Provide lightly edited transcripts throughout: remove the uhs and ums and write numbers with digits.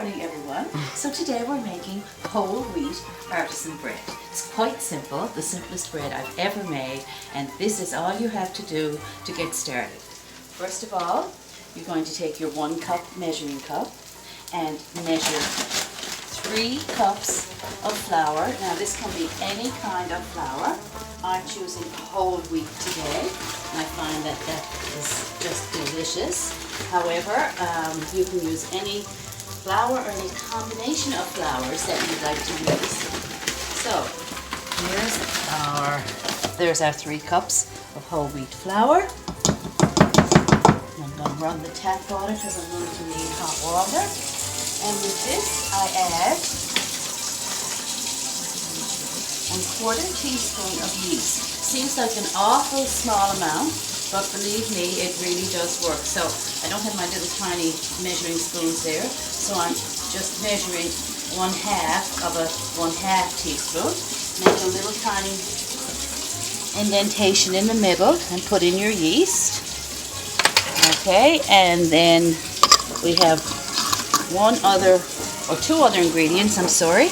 morning, everyone. So today we're making whole wheat artisan bread. It's quite simple, the simplest bread I've ever made, and this is all you have to do to get started. First of all, you're going to take your 1 cup measuring cup and measure 3 cups of flour. Now this can be any kind of flour. I'm choosing whole wheat today, and I find that that is just delicious. However, you can use any flour or any combination of flours that you'd like to use. So there's our 3 cups of whole wheat flour. I'm going to run the tap water because I'm going to need hot water. And with this I add 1/4 teaspoon of yeast. Seems like an awful small amount, but believe me, it really does work. So I don't have my little tiny measuring spoons there, so I'm just measuring 1/2 of a 1/2 teaspoon. Make a little tiny indentation in the middle and put in your yeast. Okay, and then we have 2 other ingredients, I'm sorry.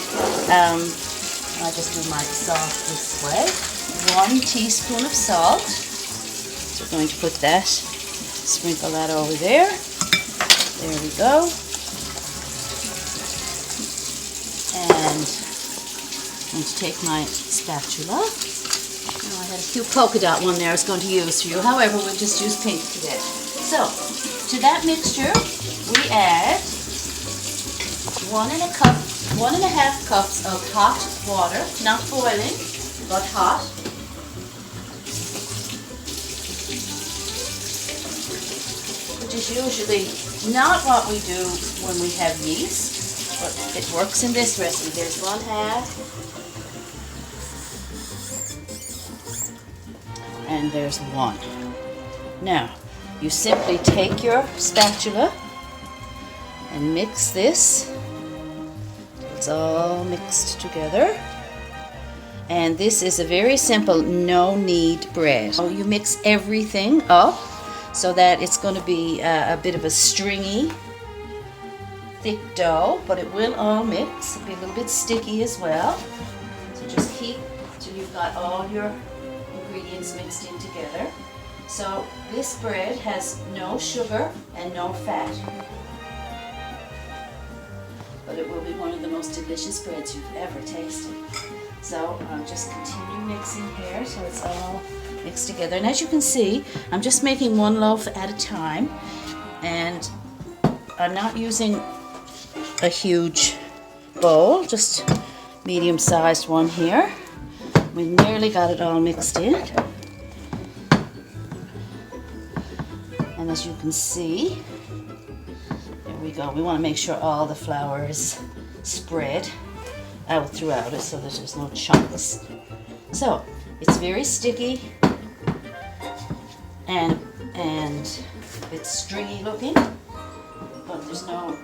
I'll just do my salt this way. 1 teaspoon of salt. So we're going to put that, sprinkle that over there. There we go. And I'm going to take my spatula. Oh, I had a cute polka dot one there I was going to use for you. However, we'll just use pink today. So, to that mixture, we add 1.5 cups of hot water, not boiling, but hot. Which is usually not what we do when we have yeast, but it works in this recipe. There's 1/2, and there's 1. Now, you simply take your spatula and mix this. It's all mixed together. And this is a very simple no-knead bread. So you mix everything up so that it's going to be a bit of a stringy, thick dough, but it will all mix. It'll be a little bit sticky as well. So just keep till you've got all your ingredients mixed in together. So this bread has no sugar and no fat, but it will be one of the most delicious breads you've ever tasted. So I'll just continue mixing here so it's all mixed together. And as you can see, I'm just making 1 loaf at a time, and I'm not using a huge bowl, just medium-sized one here. We nearly got it all mixed in. And as you can see, there we go. We want to make sure all the flour is spread out throughout it so that there's no chunks. So it's very sticky and it's stringy looking, but there's no,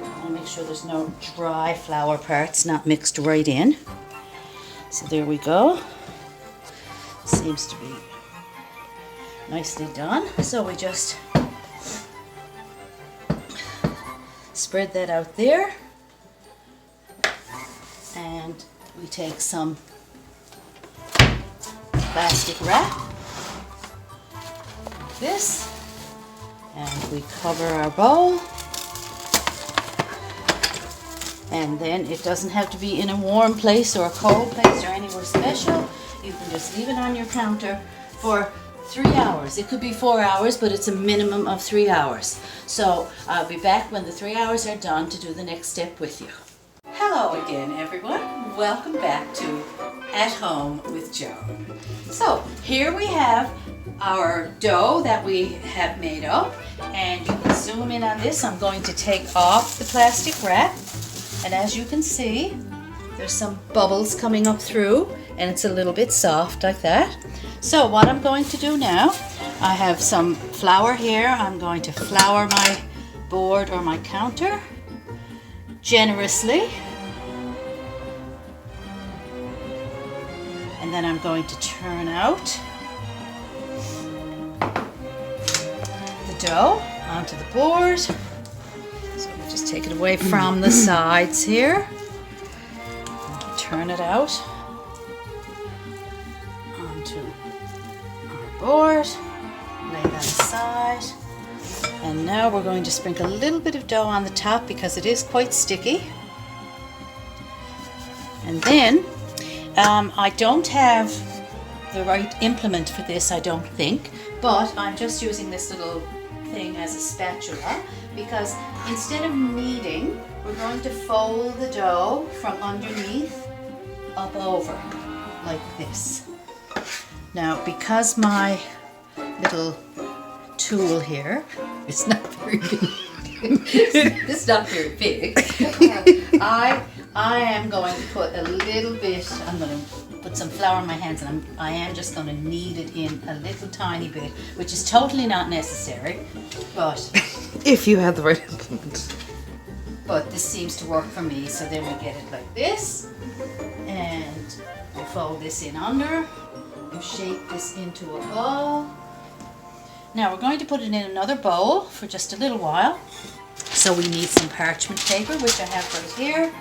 I want to make sure there's no dry flour parts not mixed right in. So there we go. Seems to be nicely done. So we just spread that out there, and we take some plastic wrap like this, and we cover our bowl. And then it doesn't have to be in a warm place or a cold place or anywhere special. You can just leave it on your counter for 3 hours. It could be 4 hours, but it's a minimum of 3 hours. So I'll be back when the 3 hours are done to do the next step with you. Hello again, everyone. Welcome back to At Home with Joan. So here we have our dough that we have made up, and you can zoom in on this. I'm going to take off the plastic wrap, and as you can see, there's some bubbles coming up through, and it's a little bit soft like that. So what I'm going to do now, I have some flour here. I'm going to flour my board or my counter generously. And then I'm going to turn out the dough onto the board. So we just take it away from the sides here. Turn it out onto our board. Lay that aside. And now we're going to sprinkle a little bit of dough on the top because it is quite sticky. And then I don't have the right implement for this, I don't think, but I'm just using this little thing as a spatula because instead of kneading, we're going to fold the dough from underneath up over like this. Now, because my little tool here is not very big, it's not very big, I am going to put a little bit, I'm going to put some flour in my hands, and I am just going to knead it in a little tiny bit, which is totally not necessary, but if you have the right implement. But this seems to work for me, so then we get it like this, and we fold this in under, we shape this into a ball. Now we're going to put it in another bowl for just a little while. So we need some parchment paper, which I have right here, and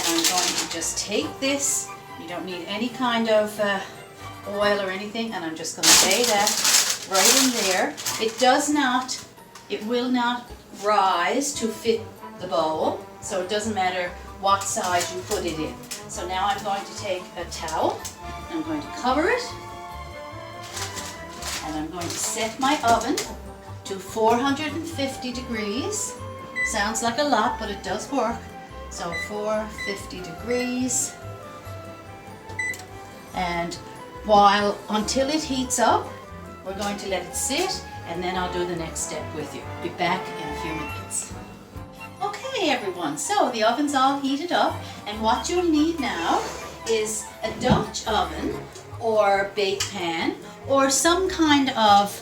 I'm going to just take this. You don't need any kind of oil or anything, and I'm just going to lay that right in there. It will not rise to fit the bowl, so it doesn't matter what size you put it in. So now I'm going to take a towel, and I'm going to cover it, and I'm going to set my oven to 450 degrees. Sounds like a lot, but it does work. So 450 degrees. And until it heats up, we're going to let it sit, and then I'll do the next step with you. Be back in a few minutes. Okay everyone, so the oven's all heated up, and what you'll need now is a Dutch oven or bake pan or some kind of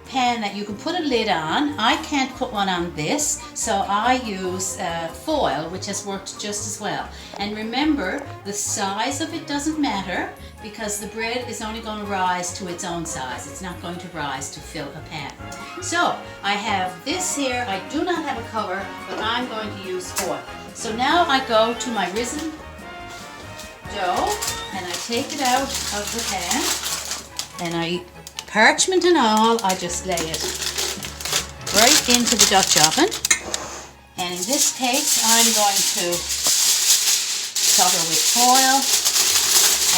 pan that you can put a lid on. I can't put one on this, so I use foil, which has worked just as well. And remember, the size of it doesn't matter because the bread is only going to rise to its own size. It's not going to rise to fill a pan. So I have this here. I do not have a cover, but I'm going to use foil. So now I go to my risen dough and I take it out of the pan, and parchment and all, I just lay it right into the Dutch oven. And in this case, I'm going to cover with foil.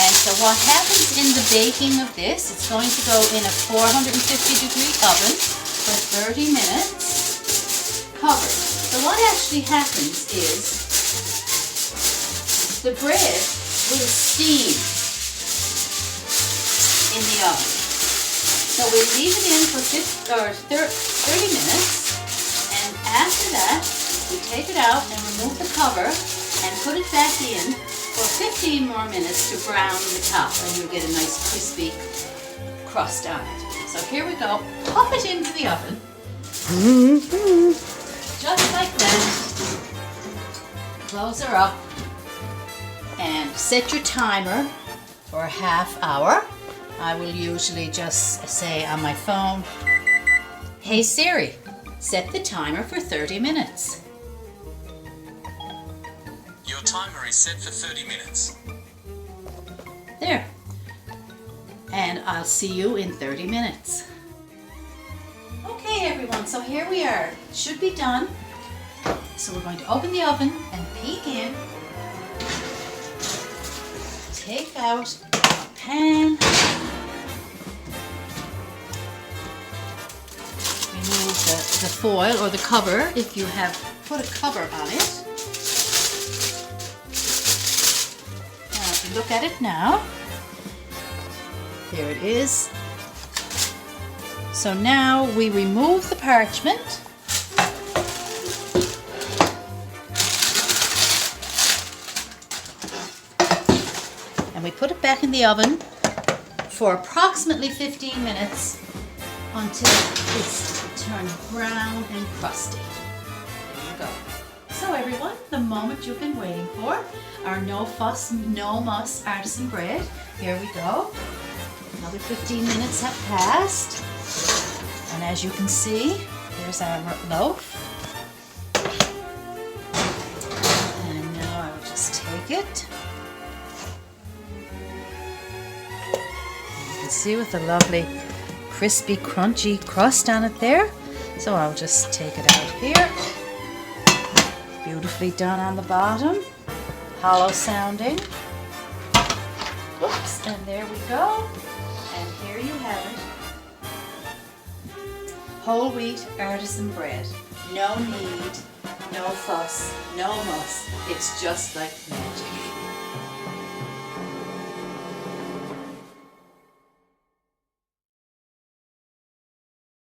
And so what happens in the baking of this, it's going to go in a 450 degree oven for 30 minutes, covered. So what actually happens is the bread will steam in the oven. So we leave it in for 30 minutes, and after that we take it out and remove the cover and put it back in for 15 more minutes to brown the top, and you'll get a nice crispy crust on it. So here we go, pop it into the oven, just like that, close her up, and set your timer for a half hour. I will usually just say on my phone, "Hey Siri, set the timer for 30 minutes." Your timer is set for 30 minutes. There. And I'll see you in 30 minutes. Okay everyone, so here we are. It should be done. So we're going to open the oven and peek in. Take out a pan. Remove the foil or the cover if you have put a cover on it. Now if you look at it now, there it is. So now we remove the parchment. And we put it back in the oven for approximately 15 minutes until it's turned brown and crusty. There you go. So everyone, the moment you've been waiting for, our no fuss, no muss artisan bread. Here we go. Another 15 minutes have passed. And as you can see, here's our loaf. it. You can see with the lovely crispy crunchy crust on it there. So I'll just take it out here. Beautifully done on the bottom. Hollow sounding. Oops, and there we go. And here you have it. Whole wheat artisan bread. No knead, no fuss, no muss. It's just like magic.